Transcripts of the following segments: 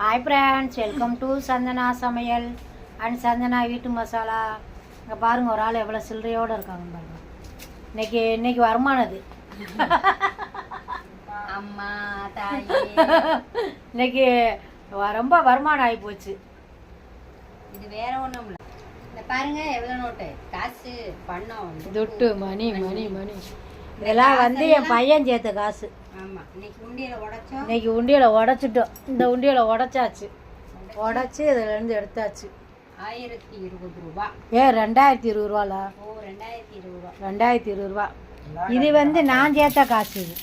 Hi friends, welcome to Chandana சமையல் and Santhana வீட்டு மசாலா. இங்கே பாருங்கள், ஒரு ஆள் எவ்வளோ சில்லறையோடு இருக்காங்க பாருங்க. இன்னைக்கு வருமானது அம்மா தாய் இன்னைக்கு ரொம்ப வருமானம் ஆகி போச்சு. இது வேற ஒன்றும் இல்லை. இந்த பாருங்க எவ்வளோ நோட்டு, காசு, பணம், துட்டு, மணி மணி மணி இதெல்லாம் வந்து என் பையன் சேர்த்த காசு. ஆமாம், இன்னைக்கு உண்டியலை உடைச்சோம். இன்னைக்கு உண்டியலை உடைச்சிட்டோம். இந்த உண்டியலை உடைச்சாச்சு, உடைச்சி இதிலேருந்து எடுத்தாச்சு. 1020 ரூபா. 2020 ரூபாலா? ஓ, 2020 ரூபா. 2020 ரூபா. இது வந்து நான் சேர்த்த காசு. இது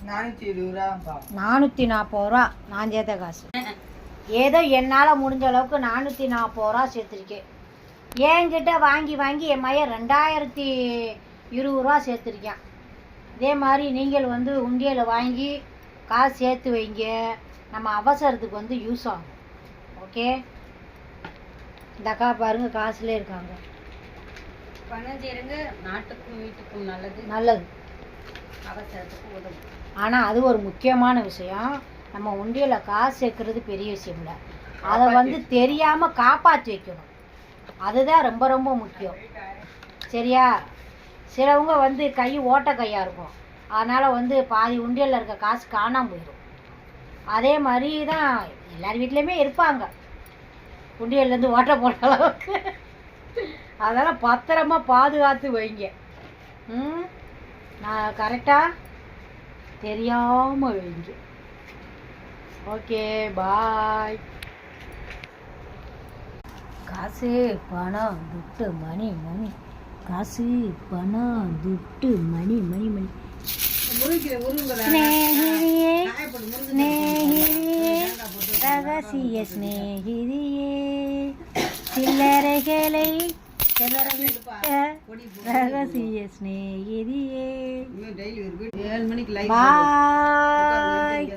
440 ரூபா நான் சேர்த்த காசு. ஏதோ என்னால் முடிஞ்ச அளவுக்கு 440 ரூபா சேர்த்துருக்கேன். என்கிட்ட வாங்கி வாங்கி என் மையன் 2020 ரூபா சேர்த்துருக்கேன். இதே மாதிரி நீங்கள் வந்து உண்டியலை வாங்கி காசு சேர்த்து வைங்க. நம்ம அவசரத்துக்கு வந்து யூஸ் ஆகும். ஓகே, இந்த அக்கா பாருங்க, காசுலே இருக்காங்க. பணம் சேருங்க, நாட்டுக்கும் வீட்டுக்கும் நல்லது. நல்லது, அவசரத்துக்கு உதவும். ஆனால் அது ஒரு முக்கியமான விஷயம். நம்ம உண்டியலில் காசு சேர்க்கறது பெரிய விஷயம் இல்லை, அதை வந்து தெரியாமல் காப்பாற்றி வைக்கணும். அதுதான் ரொம்ப ரொம்ப முக்கியம். சரியா? சிலவங்க வந்து கை ஓட்ட கையாக இருக்கும், அதனால் வந்து பாதி உண்டியலில் இருக்க காசு காணாமல் போயிடும். அதே மாதிரி தான் எல்லார் வீட்லேயுமே இருப்பாங்க, உண்டியல்லேருந்து ஓட்ட போடுற அளவுக்கு. அதனால் பத்திரமா பாதுகாத்து வைங்க. நான் கரெக்டாக தெரியாமல் வைங்க. ஓகே, பாய். காசு, பணம், துட்டு, மணி மணி. காசு, பணம், துட்டு, மணி மணி மணி. ஸ்நேகிதியே, ஸ்நேகிதியே, ரகசிய ஸ்நேகிதியே, சில்லறைகளை ரகசிய ஸ்நேகிதியே. பாய்.